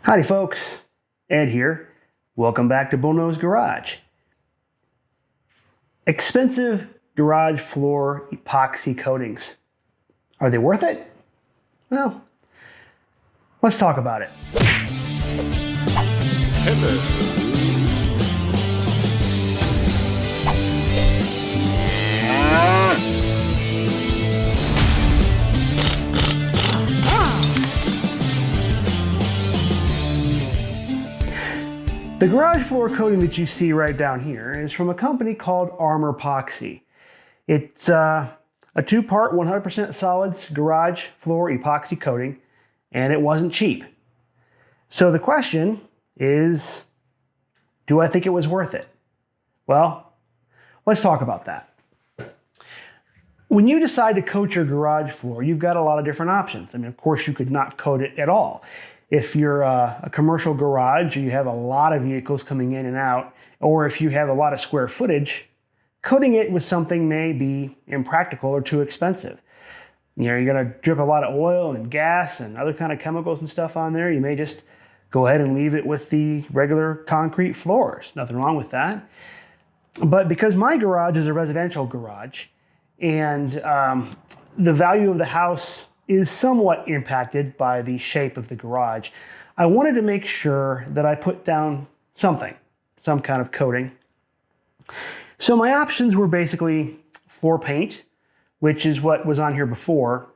Howdy folks, Ed here. Welcome back to Bullnose Garage. Expensive garage floor epoxy coatings. Are they worth it? Well, let's talk about it. The garage floor coating that you see right down here is from a company called ArmorPoxy. It's a two-part 100% solids garage floor epoxy coating, and it wasn't cheap. So the question is, do I think it was worth it? Well, let's talk about that. When you decide to coat your garage floor, you've got a lot of different options. I mean, of course, you could not coat it at all. If you're a commercial garage, or you have a lot of vehicles coming in and out, or if you have a lot of square footage, coating it with something may be impractical or too expensive. You know, you're gonna drip a lot of oil and gas and other kind of chemicals and stuff on there. You may just go ahead and leave it with the regular concrete floors. Nothing wrong with that. But because my garage is a residential garage, and the value of the house is somewhat impacted by the shape of the garage, I wanted to make sure that I put down something, some kind of coating. So my options were basically floor paint, which is what was on here before,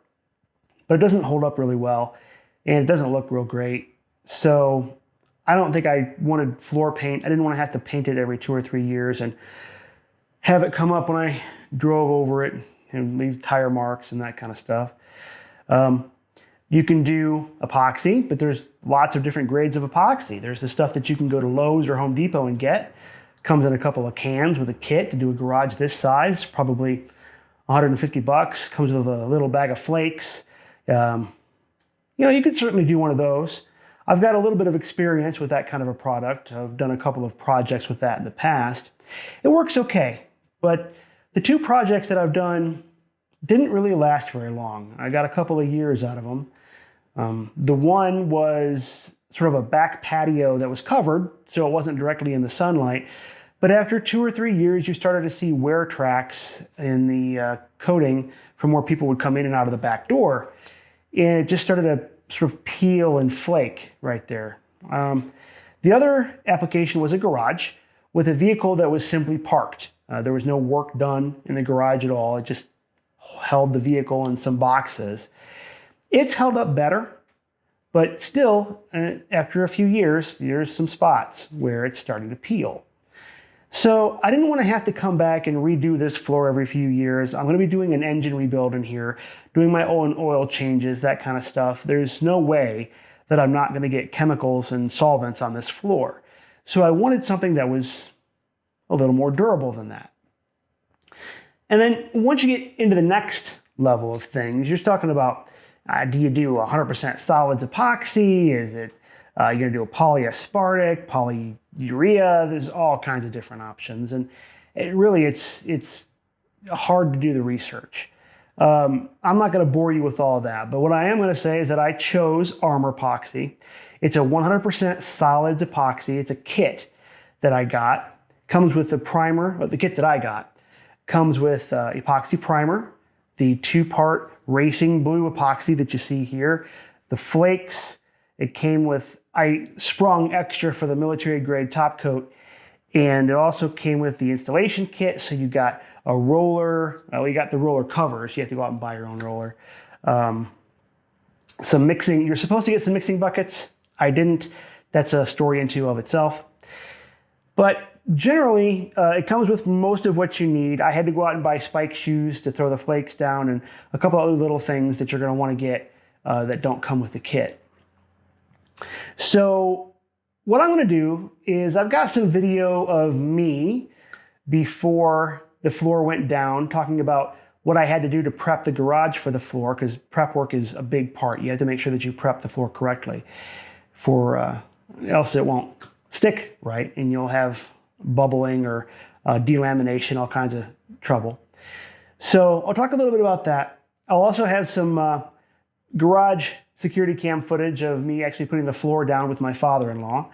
but it doesn't hold up really well and it doesn't look real great. So I don't think I wanted floor paint. I didn't want to have to paint it every 2 or 3 years and have it come up when I drove over it and leave tire marks and that kind of stuff. You can do epoxy, but there's lots of different grades of epoxy. There's the stuff that you can go to Lowe's or Home Depot and get. Comes in a couple of cans with a kit to do a garage this size, probably 150 bucks. Comes with a little bag of flakes. You know, you could certainly do one of those. I've got a little bit of experience with that kind of a product. I've done a couple of projects with that in the past. It works okay, but the two projects that I've done didn't really last very long. I got a couple of years out of them. The one was sort of a back patio that was covered, so it wasn't directly in the sunlight. But after 2 or 3 years, you started to see wear tracks in the coating from where people would come in and out of the back door. And it just started to sort of peel and flake right there. The other application was a garage with a vehicle that was simply parked. There was no work done in the garage at all. It just held the vehicle in some boxes. It's held up better, but still, after a few years, there's some spots where it's starting to peel. So I didn't want to have to come back and redo this floor every few years. I'm going to be doing an engine rebuild in here, doing my own oil changes, that kind of stuff. There's no way that I'm not going to get chemicals and solvents on this floor. So I wanted something that was a little more durable than that. And then once you get into the next level of things, you're talking about, do you do 100% solids epoxy? Is it, you're gonna do a polyaspartic, polyurea? There's all kinds of different options. And it's hard to do the research. I'm not gonna bore you with all that, but what I am gonna say is that I chose ArmorPoxy. It's a 100% solids epoxy. It's a kit that I got. Comes with the primer, or the kit that I got. Comes with epoxy primer, the two-part racing blue epoxy that you see here, the flakes. It came with, I sprung extra for the military grade top coat, and it also came with the installation kit. So you got a roller, well, you got the roller covers. You have to go out and buy your own roller. Some mixing, you're supposed to get some mixing buckets. I didn't. That's a story into of itself. But generally, it comes with most of what you need. I had to go out and buy spike shoes to throw the flakes down and a couple other little things that you're going to want to get that don't come with the kit. So what I'm going to do is I've got some video of me before the floor went down, talking about what I had to do to prep the garage for the floor, because prep work is a big part. You have to make sure that you prep the floor correctly, else it won't stick right and you'll have bubbling or delamination, all kinds of trouble. So I'll talk a little bit about that. I'll also have some garage security cam footage of me actually putting the floor down with my father-in-law.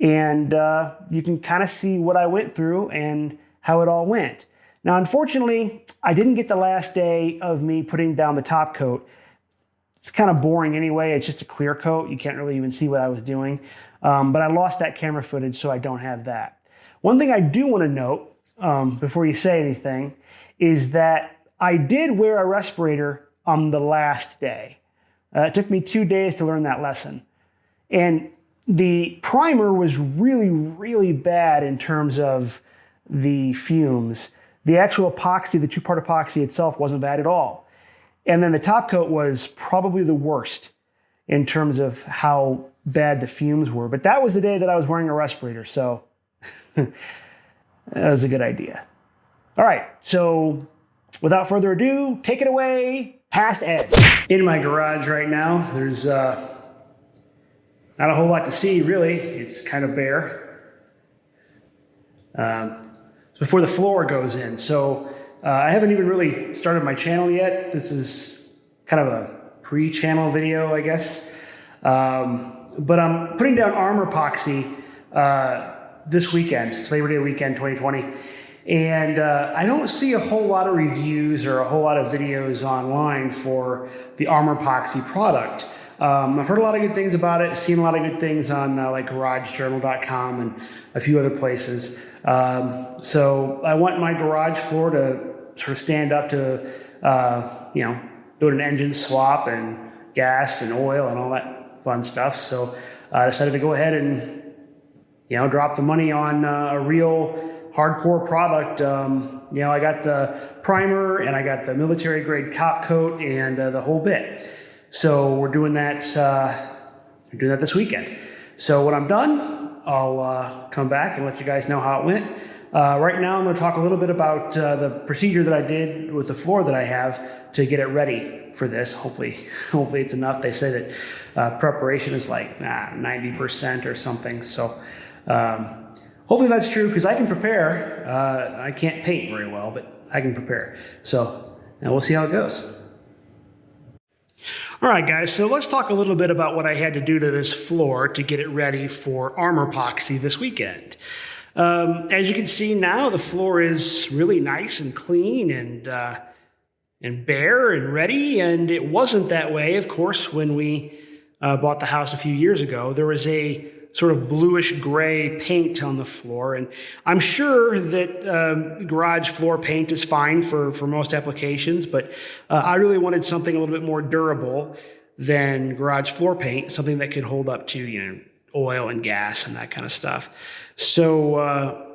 And you can kind of see what I went through and how it all went. Now, unfortunately, I didn't get the last day of me putting down the top coat. It's kind of boring anyway. It's just a clear coat. You can't really even see what I was doing. But I lost that camera footage, so I don't have that. One thing I do want to note, before you say anything, is that I did wear a respirator on the last day. It took me 2 days to learn that lesson. And the primer was really, really bad in terms of the fumes. The actual epoxy, the two-part epoxy itself wasn't bad at all. And then the top coat was probably the worst in terms of how bad the fumes were. But that was the day that I was wearing a respirator, so that was a good idea. All right, so without further ado, take it away, Past Ed. In my garage right now, there's not a whole lot to see, really. It's kind of bare. Before the floor goes in. So I haven't even really started my channel yet. This is kind of a pre-channel video, I guess. But I'm putting down ArmorPoxy this weekend. It's Labor Day weekend 2020. And I don't see a whole lot of reviews or a whole lot of videos online for the ArmorPoxy product. I've heard a lot of good things about it, seen a lot of good things on like GarageJournal.com and a few other places. So I want my garage floor to sort of stand up to, doing an engine swap and gas and oil and all that fun stuff. So I decided to go ahead and, drop the money on a real hardcore product. I got the primer and I got the military grade Topcoat and the whole bit. So we're doing that this weekend. So when I'm done, I'll come back and let you guys know how it went. Right now, I'm going to talk a little bit about the procedure that I did with the floor that I have to get it ready for this. Hopefully it's enough. They say that preparation is like 90% or something. So hopefully that's true, because I can prepare. I can't paint very well, but I can prepare. So we'll see how it goes. All right, guys, so let's talk a little bit about what I had to do to this floor to get it ready for ArmorPoxy this weekend. As you can see now, the floor is really nice and clean and bare and ready, and it wasn't that way, of course, when we bought the house a few years ago. There was a sort of bluish gray paint on the floor, and I'm sure that garage floor paint is fine for most applications, but I really wanted something a little bit more durable than garage floor paint, something that could hold up to oil and gas and that kind of stuff. So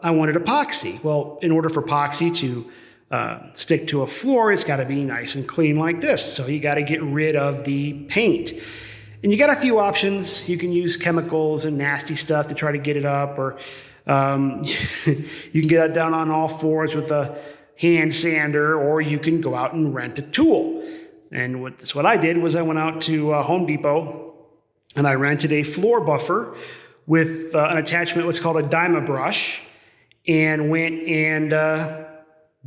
I wanted epoxy. Well, in order for epoxy to stick to a floor, it's got to be nice and clean like this. So you got to get rid of the paint. And you got a few options. You can use chemicals and nasty stuff to try to get it up, or you can get it down on all fours with a hand sander, or you can go out and rent a tool. And what I did was I went out to Home Depot and I rented a floor buffer with an attachment, what's called a Dyma brush, and went and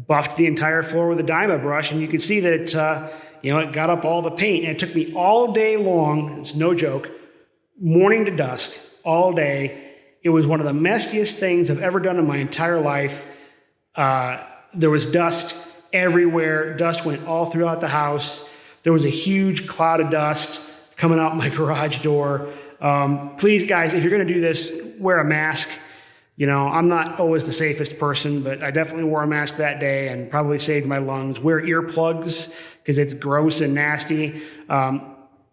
buffed the entire floor with a Dyma brush. And you can see that it got up all the paint. And it took me all day long, it's no joke, morning to dusk, all day. It was one of the messiest things I've ever done in my entire life. There was dust everywhere. Dust went all throughout the house. There was a huge cloud of dust coming out my garage door. Please, guys, if you're going to do this, wear a mask. I'm not always the safest person, but I definitely wore a mask that day and probably saved my lungs. Wear earplugs because it's gross and nasty.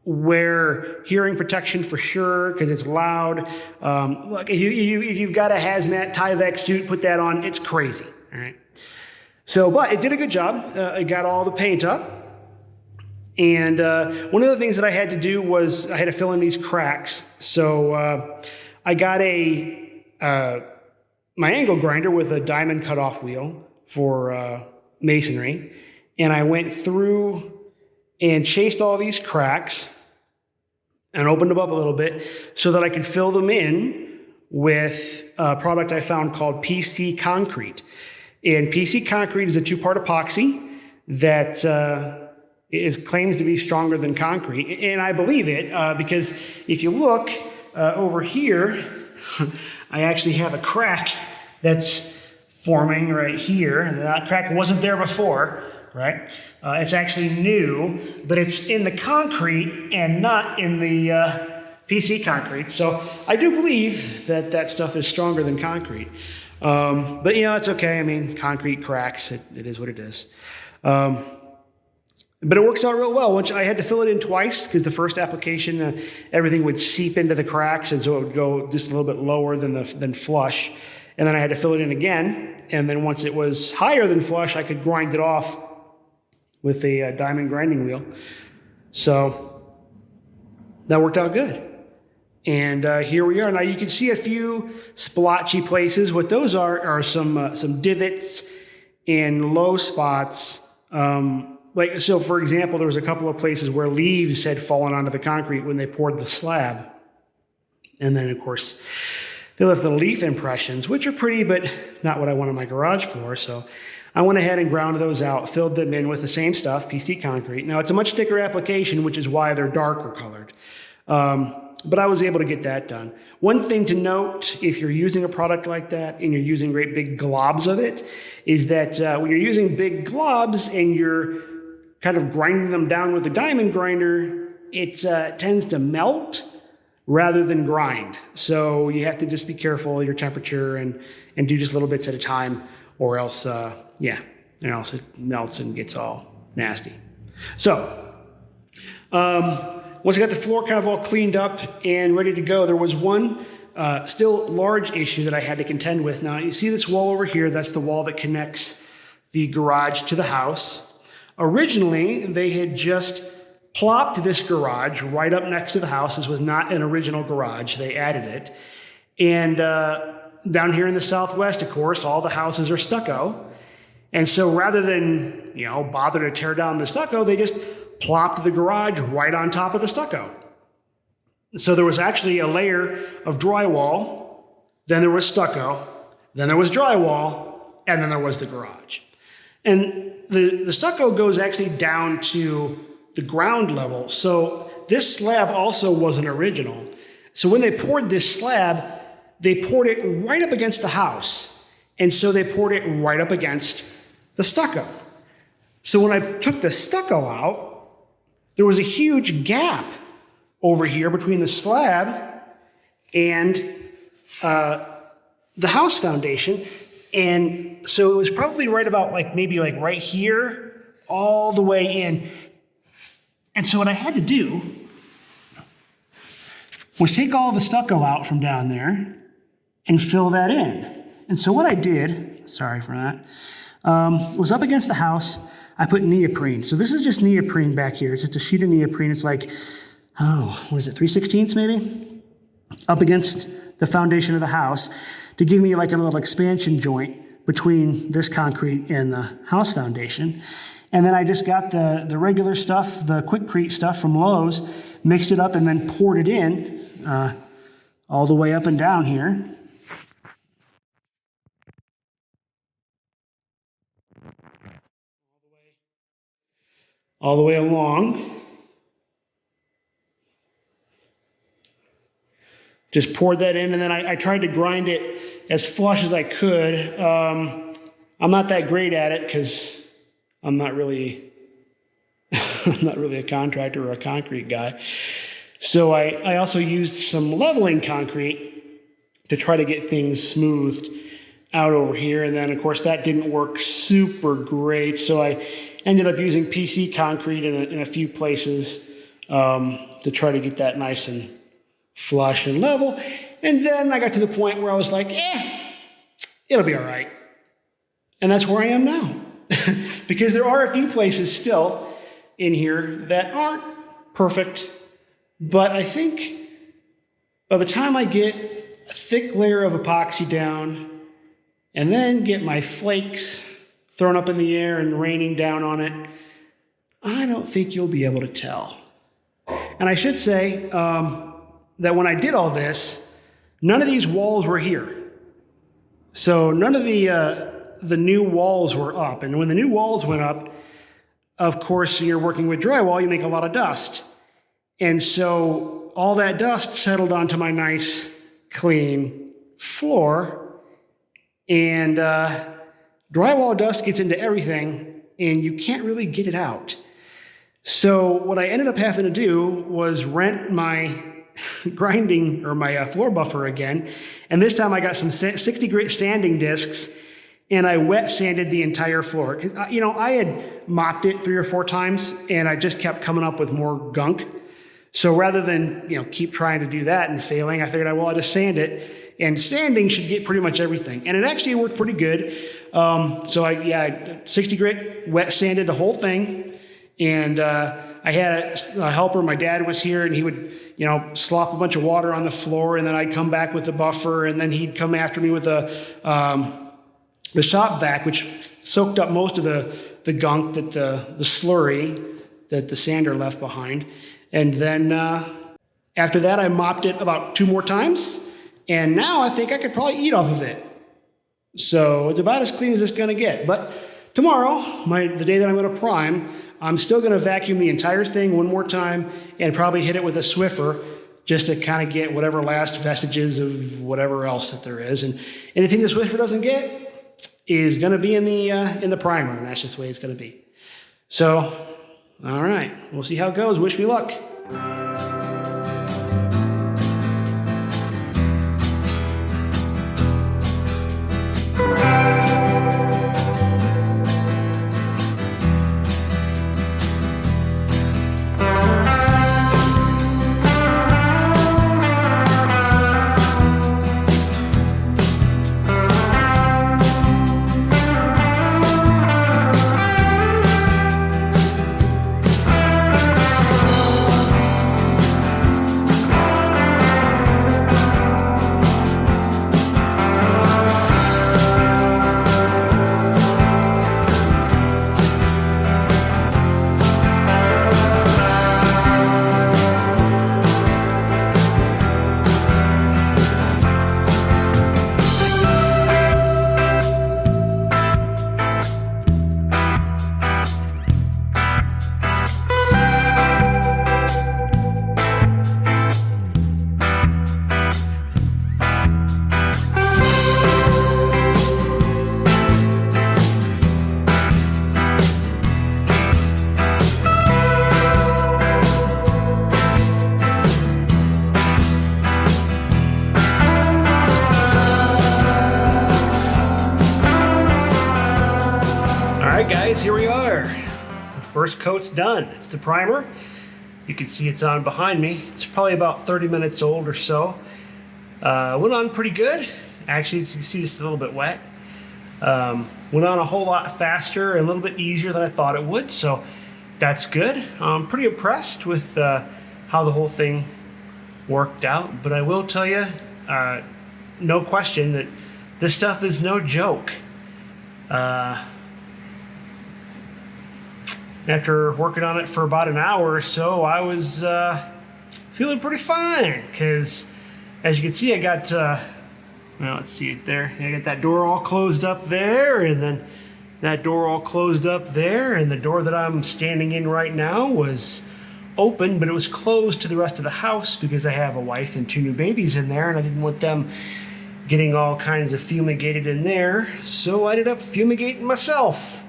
Wear hearing protection for sure because it's loud. Look, if you've got a hazmat Tyvek suit, put that on. It's crazy. All right. So, but it did a good job. It got all the paint up. And one of the things that I had to do was I had to fill in these cracks. So I got my angle grinder with a diamond cutoff wheel for masonry. And I went through and chased all these cracks and opened them up a little bit so that I could fill them in with a product I found called PC Concrete. And PC Concrete is a two-part epoxy that it claims to be stronger than concrete, and I believe it because if you look over here, I actually have a crack that's forming right here, and that crack wasn't there before, right? It's actually new, but it's in the concrete and not in the PC concrete. So I do believe that that stuff is stronger than concrete. But you know, it's okay. I mean, concrete cracks. It is what it is. But it works out real well. Once I had to fill it in twice because the first application, everything would seep into the cracks, and so it would go just a little bit lower than flush. And then I had to fill it in again. And then once it was higher than flush, I could grind it off with a diamond grinding wheel. So that worked out good. And here we are. Now you can see a few splotchy places. What those are some divots and low spots. Like, so for example, there was a couple of places where leaves had fallen onto the concrete when they poured the slab. And then, of course, they left the leaf impressions, which are pretty, but not what I want on my garage floor. So I went ahead and ground those out, filled them in with the same stuff, PC concrete. Now, it's a much thicker application, which is why they're darker colored. But I was able to get that done. One thing to note, if you're using a product like that and you're using great big globs of it, is that when you're using big globs and you're kind of grinding them down with a diamond grinder, it tends to melt rather than grind. So you have to just be careful of your temperature and do just little bits at a time, or else, or else it melts and gets all nasty. So, once I got the floor kind of all cleaned up and ready to go, there was one still large issue that I had to contend with. Now, you see this wall over here, that's the wall that connects the garage to the house. Originally, they had just plopped this garage right up next to the house. This was not an original garage. They added it. And down here in the Southwest, of course, all the houses are stucco. And so rather than, bother to tear down the stucco, they just plopped the garage right on top of the stucco. So there was actually a layer of drywall, then there was stucco, then there was drywall, and then there was the garage. And the stucco goes actually down to the ground level. So this slab also wasn't original. So when they poured this slab, they poured it right up against the house. And so they poured it right up against the stucco. So when I took the stucco out, there was a huge gap over here between the slab and the house foundation. And so it was probably right about maybe right here, all the way in. And so what I had to do was take all the stucco out from down there and fill that in. And so what I did, sorry for that, was up against the house, I put neoprene. So this is just neoprene back here. It's just a sheet of neoprene. It's like, what is it, 3/16 maybe? Up against the foundation of the house to give me like a little expansion joint between this concrete and the house foundation. And then I just got the regular stuff, the Quickcrete stuff from Lowe's, mixed it up and then poured it in all the way up and down here. All the way along. Just poured that in, and then I tried to grind it as flush as I could. I'm not that great at it because I'm not really a contractor or a concrete guy. So I also used some leveling concrete to try to get things smoothed out over here. And then, of course, that didn't work super great. So I ended up using PC concrete in a few places to try to get that nice and flush and level. And then I got to the point where I was like, it'll be all right. And that's where I am now. Because there are a few places still in here that aren't perfect. But I think by the time I get a thick layer of epoxy down and then get my flakes thrown up in the air and raining down on it, I don't think you'll be able to tell. And I should say that when I did all this, none of these walls were here. So none of the new walls were up. And when the new walls went up, of course, you're working with drywall, you make a lot of dust. And so all that dust settled onto my nice, clean floor. And drywall dust gets into everything, and you can't really get it out. So what I ended up having to do was rent my grinding or my floor buffer again. And this time I got some 60 grit sanding discs, and I wet sanded the entire floor. You know, I had mopped it 3 or 4 times, and I just kept coming up with more gunk. So rather than, you know, keep trying to do that and failing, I figured, well, I'll just sand it. And sanding should get pretty much everything. And it actually worked pretty good. So I 60 grit wet sanded the whole thing. And I had a helper. My dad was here, and he would, you know, slop a bunch of water on the floor, and then I'd come back with the buffer, and then he'd come after me with the shop vac, which soaked up most of the gunk, that the slurry that the sander left behind. And then after that, I mopped it about 2 more times, and now I think I could probably eat off of it. So it's about as clean as it's going to get. But tomorrow, the day that I'm going to prime, I'm still going to vacuum the entire thing 1 more time and probably hit it with a Swiffer just to kind of get whatever last vestiges of whatever else that there is. And anything the Swiffer doesn't get is going to be in the primer, and that's just the way it's going to be. So, all right, we'll see how it goes. Wish me luck. Guys, here we are. The first coat's done. It's the primer. You can see it's on behind me. It's probably about 30 minutes old or so. Went on pretty good. Actually, as you can see, it's a little bit wet. Went on a whole lot faster and a little bit easier than I thought it would, so that's good. I'm pretty impressed with how the whole thing worked out, but I will tell you, no question, that this stuff is no joke. After working on it for about an hour or so, I was feeling pretty fine, because as you can see, I got, well, let's see it there. I got that door all closed up there, and then that door all closed up there, and the door that I'm standing in right now was open, but it was closed to the rest of the house because I have a wife and 2 new babies in there, and I didn't want them getting all kinds of fumigated in there, so I ended up fumigating myself.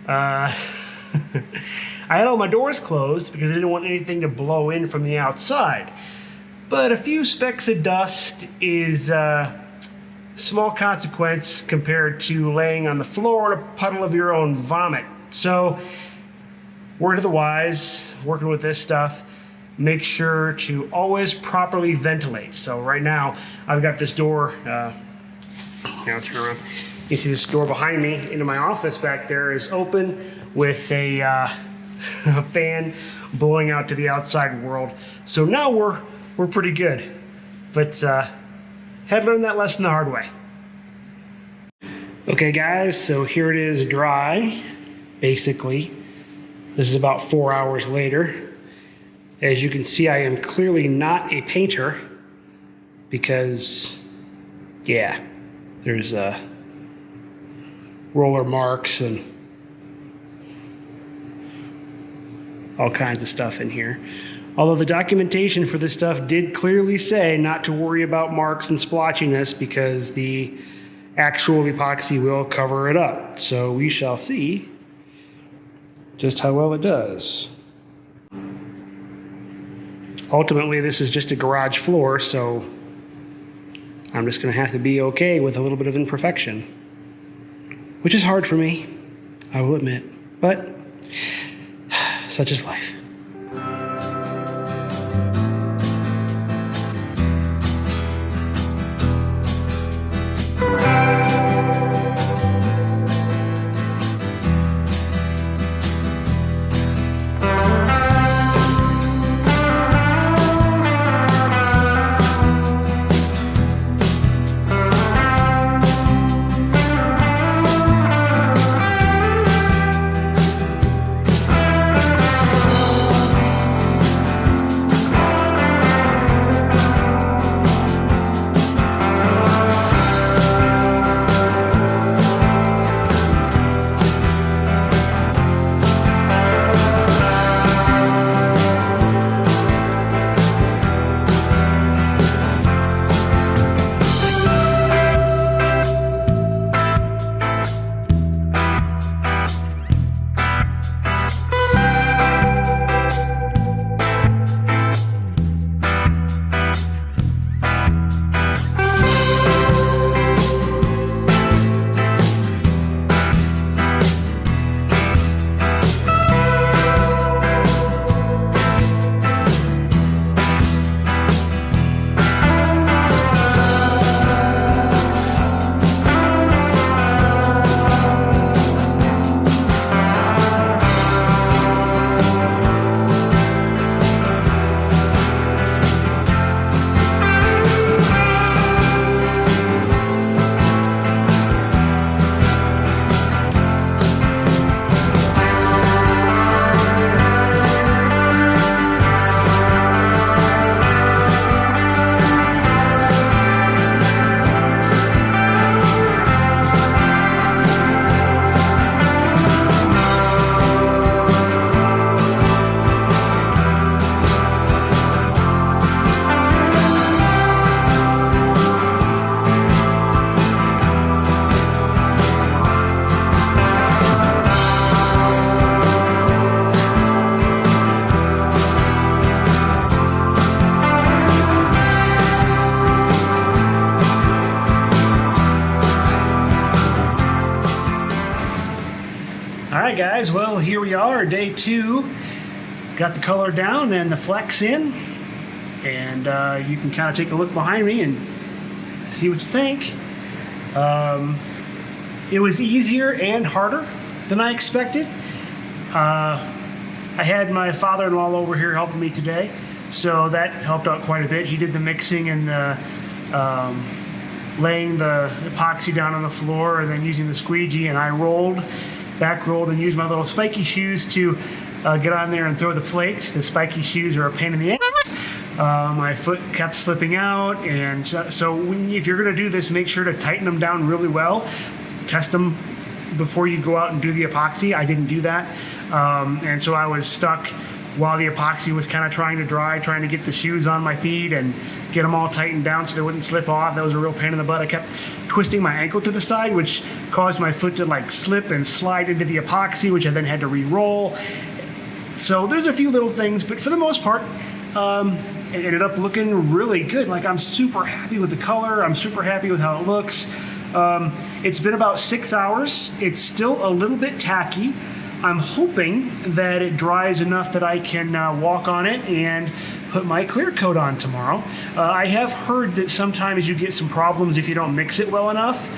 I had all my doors closed because I didn't want anything to blow in from the outside. But a few specks of dust is small consequence compared to laying on the floor in a puddle of your own vomit. So, word of the wise, working with this stuff, make sure to always properly ventilate. So right now, I've got this door, now turn around. You see this door behind me into my office back there is open with a fan blowing out to the outside world. So now we're pretty good. But had learned that lesson the hard way. Okay guys, so here it is dry, basically. This is about 4 hours later. As you can see, I am clearly not a painter because, yeah, there's roller marks and all kinds of stuff in here. Although the documentation for this stuff did clearly say not to worry about marks and splotchiness because the actual epoxy will cover it up. So we shall see just how well it does. Ultimately, this is just a garage floor, so I'm just going to have to be okay with a little bit of imperfection, which is hard for me, I will admit, but such is life. Alright guys, well here we are, day 2. Got the color down and the flex in. And you can kind of take a look behind me and see what you think. It was easier and harder than I expected. I had my father-in-law over here helping me today, so that helped out quite a bit. He did the mixing and laying the epoxy down on the floor and then using the squeegee, and I back rolled and used my little spiky shoes to get on there and throw the flakes. The spiky shoes are a pain in the ass. My foot kept slipping out, and so if you're going to do this, make sure to tighten them down really well. Test them before you go out and do the epoxy. I didn't do that, and so I was stuck while the epoxy was kind of trying to dry, trying to get the shoes on my feet and get them all tightened down so they wouldn't slip off. That was a real pain in the butt. I kept twisting my ankle to the side, which caused my foot to like slip and slide into the epoxy, which I then had to re-roll. So there's a few little things, but for the most part, it ended up looking really good. Like, I'm super happy with the color. I'm super happy with how it looks. It's been about 6 hours. It's still a little bit tacky. I'm hoping that it dries enough that I can walk on it and put my clear coat on tomorrow. I have heard that sometimes you get some problems if you don't mix it well enough,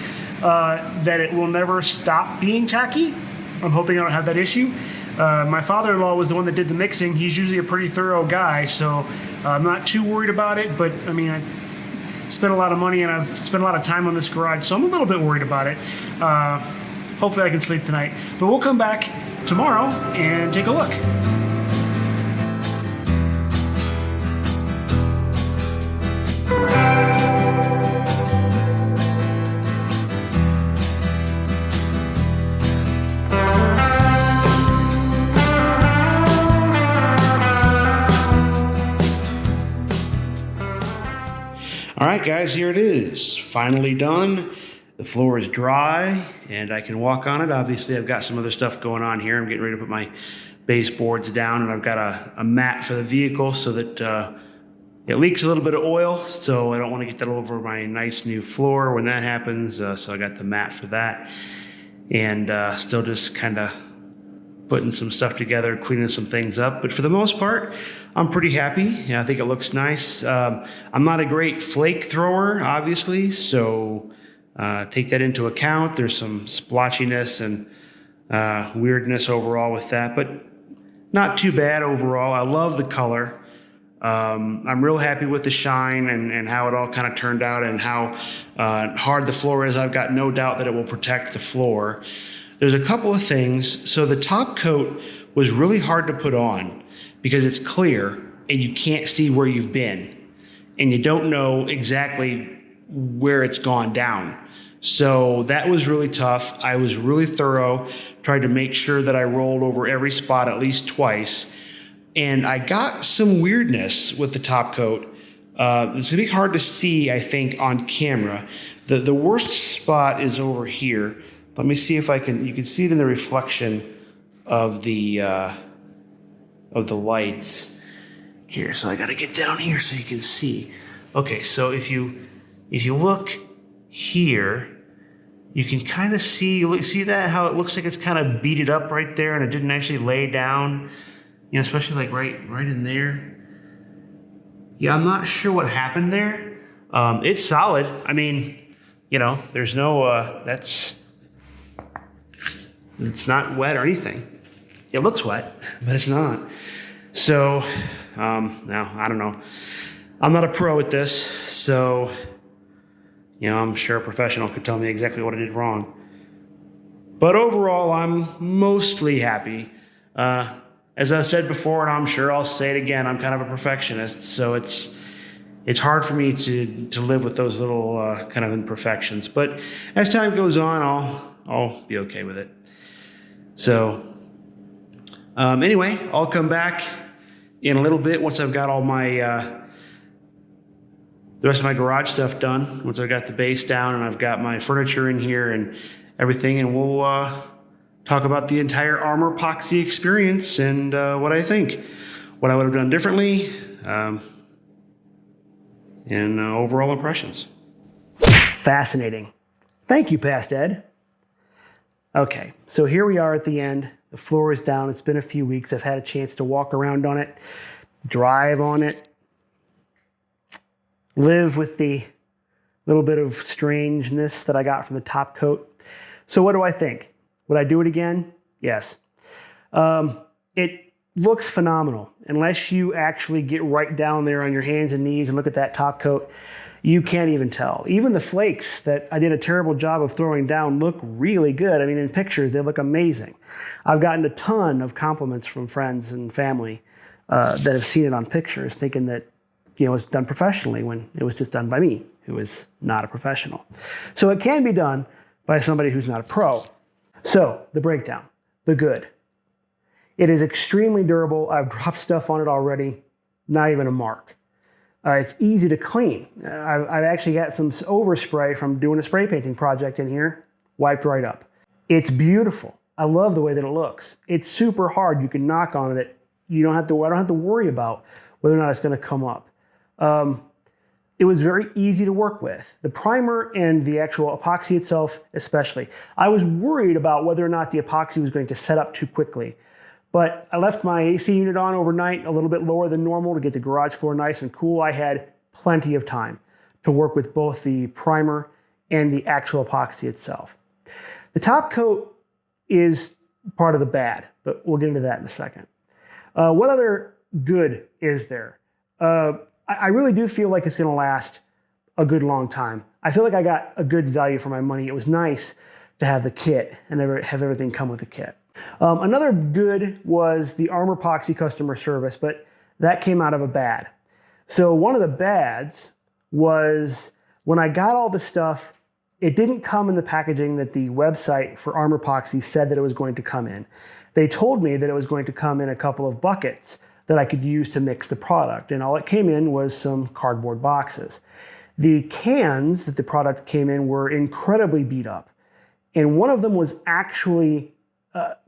that it will never stop being tacky. I'm hoping I don't have that issue. My father-in-law was the one that did the mixing. He's usually a pretty thorough guy, so I'm not too worried about it, but I mean, I spent a lot of money and I've spent a lot of time on this garage, so I'm a little bit worried about it. Hopefully I can sleep tonight, but we'll come back tomorrow and take a look. right, guys, here it is. Finally done. The floor is dry and I can walk on it. Obviously, I've got some other stuff going on here. I'm getting ready to put my baseboards down, and I've got a mat for the vehicle so that it leaks a little bit of oil, so I don't want to get that all over my nice new floor when that happens. So I got the mat for that, and still just kind of putting some stuff together, cleaning some things up. But for the most part, I'm pretty happy. Yeah, I think it looks nice. I'm not a great flake thrower, obviously, so take that into account. There's some splotchiness and weirdness overall with that, but not too bad overall. I love the color. I'm real happy with the shine and how it all kind of turned out and how hard the floor is. I've got no doubt that it will protect the floor. There's a couple of things. So the top coat was really hard to put on because it's clear and you can't see where you've been and you don't know exactly where it's gone down. So that was really tough. I was really thorough, tried to make sure that I rolled over every spot at least twice. And I got some weirdness with the top coat. It's gonna be hard to see, I think, on camera. The worst spot is over here. Let me see if I can, you can see it in the reflection of the lights here. So I gotta get down here so you can see. Okay, so if you look here, you can kind of see that, how it looks like it's kind of beaded up right there and it didn't actually lay down, you know, especially like right in there. Yeah, I'm not sure what happened there. It's solid. I mean, you know, there's no, it's not wet or anything. It looks wet, but it's not. So, now, I don't know. I'm not a pro at this, so, you know, I'm sure a professional could tell me exactly what I did wrong. But overall, I'm mostly happy. As I've said before, and I'm sure I'll say it again, I'm kind of a perfectionist, so it's hard for me to live with those little kind of imperfections. But as time goes on, I'll be okay with it. So anyway, I'll come back in a little bit once I've got all my the rest of my garage stuff done. Once I've got the base down and I've got my furniture in here and everything, and we'll talk about the entire ArmorPoxy experience and what I think, what I would have done differently, and overall impressions. Fascinating. Thank you, Past Ed. Okay, so here we are at the end. The floor is down. It's been a few weeks. I've had a chance to walk around on it, drive on it, live with the little bit of strangeness that I got from the top coat. So what do I think? Would I do it again? Yes. It looks phenomenal. Unless you actually get right down there on your hands and knees and look at that top coat, you can't even tell. Even the flakes that I did a terrible job of throwing down look really good. I mean, in pictures, they look amazing. I've gotten a ton of compliments from friends and family that have seen it on pictures, thinking that, you know, it was done professionally when it was just done by me, who is not a professional. So it can be done by somebody who's not a pro. So the breakdown, the good. It is extremely durable. I've dropped stuff on it already, not even a mark. It's easy to clean. I've actually got some overspray from doing a spray painting project in here, wiped right up. It's beautiful. I love the way that it looks. It's super hard. You can knock on it. I don't have to worry about whether or not it's going to come up. It was very easy to work with. The primer and the actual epoxy itself especially. I was worried about whether or not the epoxy was going to set up too quickly. But I left my AC unit on overnight, a little bit lower than normal to get the garage floor nice and cool. I had plenty of time to work with both the primer and the actual epoxy itself. The top coat is part of the bad, but we'll get into that in a second. What other good is there? I really do feel like it's going to last a good long time. I feel like I got a good value for my money. It was nice to have the kit and have everything come with the kit. Another good was the ArmorPoxy customer service, but that came out of a bad. So one of the bads was when I got all the stuff, it didn't come in the packaging that the website for ArmorPoxy said that it was going to come in. They told me that it was going to come in a couple of buckets that I could use to mix the product, and all it came in was some cardboard boxes. The cans that the product came in were incredibly beat up. And one of them was actually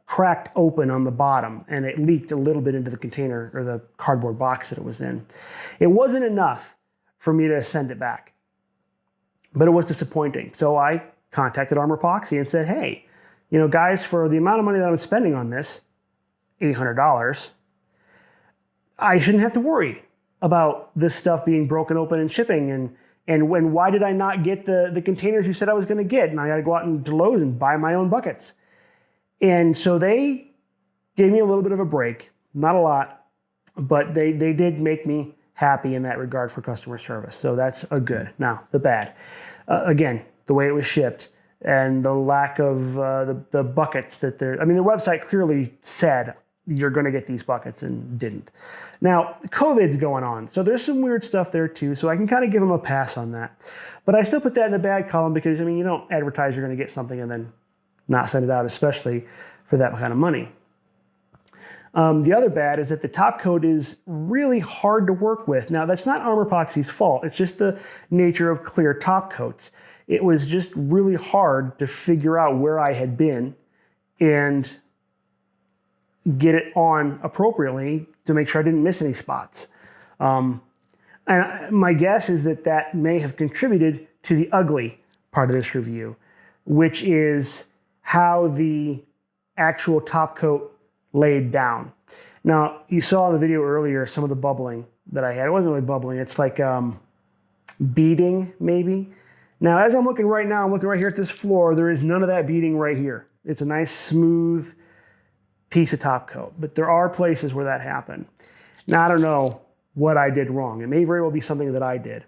cracked open on the bottom, and it leaked a little bit into the container or the cardboard box that it was in. It wasn't enough for me to send it back, but it was disappointing. So I contacted ArmorPoxy and said, hey, you know, guys, for the amount of money that I'm spending on this, $800, I shouldn't have to worry about this stuff being broken open and shipping. And why did I not get the containers you said I was going to get? And I got to go out into Lowe's and buy my own buckets. And so they gave me a little bit of a break, not a lot, but they did make me happy in that regard for customer service. So that's a good. Now, the bad. Again, the way it was shipped and the lack of the buckets that they're, I mean, the website clearly said you're going to get these buckets and didn't. Now, COVID's going on, so there's some weird stuff there too, so I can kind of give them a pass on that. But I still put that in the bad column because, I mean, you don't advertise you're going to get something and then not send it out, especially for that kind of money. The other bad is that the top coat is really hard to work with. Now, that's not ArmorPoxy's fault. It's just the nature of clear top coats. It was just really hard to figure out where I had been and get it on appropriately to make sure I didn't miss any spots. And my guess is that that may have contributed to the ugly part of this review, which is how the actual top coat laid down. Now, you saw in the video earlier some of the bubbling that I had. It wasn't really bubbling. It's like beading, maybe. Now, as I'm looking right now, I'm looking right here at this floor. There is none of that beading right here. It's a nice, smooth piece of top coat. But there are places where that happened. Now, I don't know what I did wrong. It may very well be something that I did.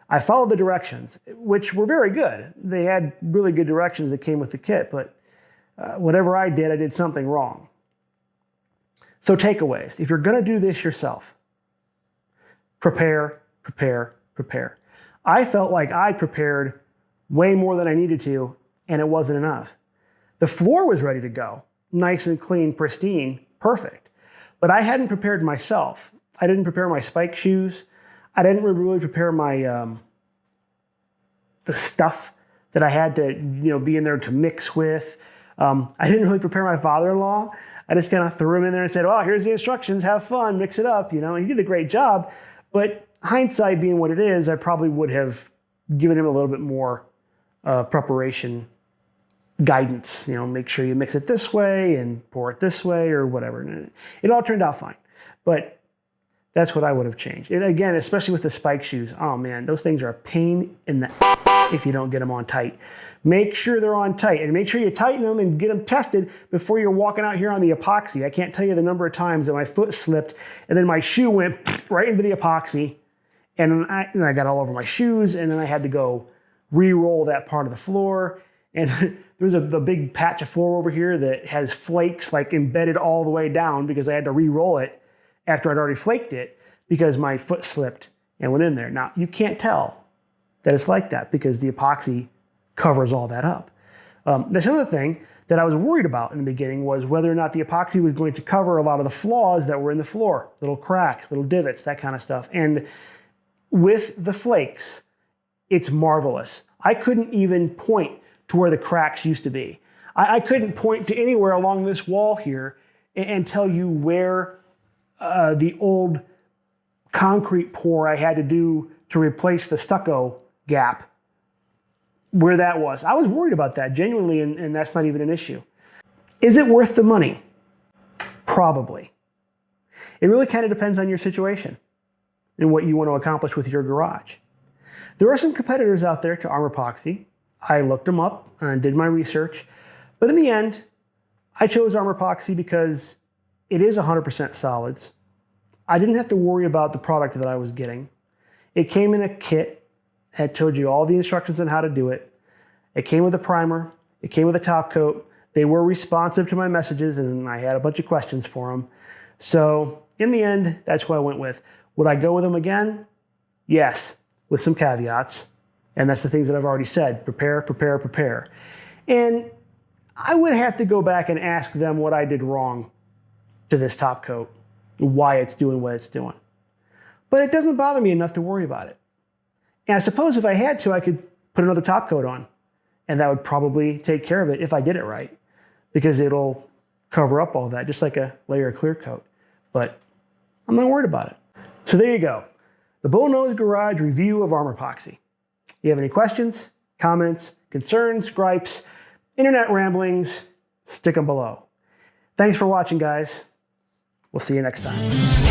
I followed the directions, which were very good. They had really good directions that came with the kit, but whatever I did something wrong. So takeaways. If you're going to do this yourself, prepare, prepare, prepare. I felt like I prepared way more than I needed to, and it wasn't enough. The floor was ready to go, nice and clean, pristine, perfect. But I hadn't prepared myself. I didn't prepare my spike shoes. I didn't really prepare my the stuff that I had to be in there to mix with. I didn't really prepare my father-in-law. I just kind of threw him in there and said, "Oh, here's the instructions. Have fun. Mix it up." He did a great job. But hindsight being what it is, I probably would have given him a little bit more preparation guidance. Make sure you mix it this way and pour it this way or whatever. And it all turned out fine. But that's what I would have changed. And again, especially with the spike shoes. Oh man, those things are a pain in the if you don't get them on tight. Make sure they're on tight and make sure you tighten them and get them tested before you're walking out here on the epoxy. I can't tell you the number of times that my foot slipped and then my shoe went right into the epoxy and I got all over my shoes and then I had to go re-roll that part of the floor. And there's a big patch of floor over here that has flakes like embedded all the way down because I had to re-roll it after I'd already flaked it because my foot slipped and went in there. Now, you can't tell that it's like that because the epoxy covers all that up. This other thing that I was worried about in the beginning was whether or not the epoxy was going to cover a lot of the flaws that were in the floor, little cracks, little divots, that kind of stuff. And with the flakes, it's marvelous. I couldn't even point to where the cracks used to be. I couldn't point to anywhere along this wall here and tell you where the old concrete pour I had to do to replace the stucco gap, where that was. I was worried about that, genuinely, and that's not even an issue. Is it worth the money? Probably. It really kind of depends on your situation and what you want to accomplish with your garage. There are some competitors out there to ArmorPoxy. I looked them up and did my research, but in the end, I chose ArmorPoxy because it is 100% solids. I didn't have to worry about the product that I was getting. It came in a kit. It told you all the instructions on how to do it. It came with a primer. It came with a top coat. They were responsive to my messages, and I had a bunch of questions for them. So in the end, that's what I went with. Would I go with them again? Yes, with some caveats. And that's the things that I've already said. Prepare, prepare, prepare. And I would have to go back and ask them what I did wrong to this top coat, why it's doing what it's doing. But it doesn't bother me enough to worry about it. And I suppose if I had to, I could put another top coat on, and that would probably take care of it if I did it right, because it'll cover up all that, just like a layer of clear coat. But I'm not worried about it. So there you go. The Bullnose Garage review of ArmorPoxy. You have any questions, comments, concerns, gripes, internet ramblings, stick them below. Thanks for watching, guys. We'll see you next time.